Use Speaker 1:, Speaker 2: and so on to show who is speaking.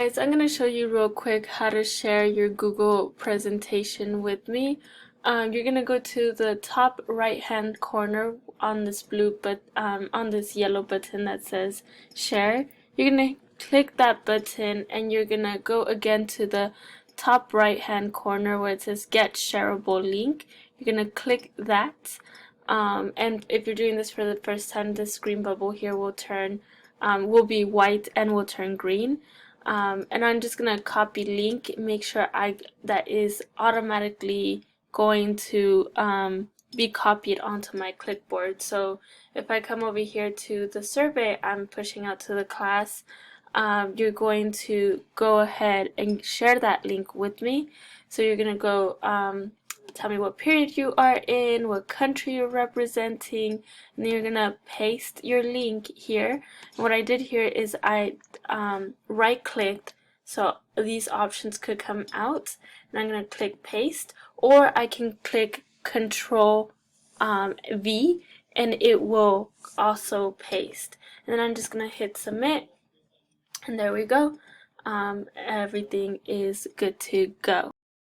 Speaker 1: Guys, I'm going to show you real quick how to share your Google presentation with me. You're going to go to the top right hand corner on this on this yellow button that says share. You're going to click that button and you're going to go again to the top right hand corner where it says get shareable link. You're going to click that. And if you're doing this for the first time, this green bubble here will be white and will turn green. And I'm just gonna copy link, make sure that is automatically going to be copied onto my clipboard. So if I come over here to the survey I'm pushing out to the class, you're going to go ahead and share that link with me. So you're gonna go tell me what period you are in, what country you're representing, and then you're gonna paste your link here. And what I did here is I right clicked so these options could come out, and I'm gonna click paste, or I can click Control V and it will also paste, and then I'm just gonna hit submit, and there we go. Everything is good to go.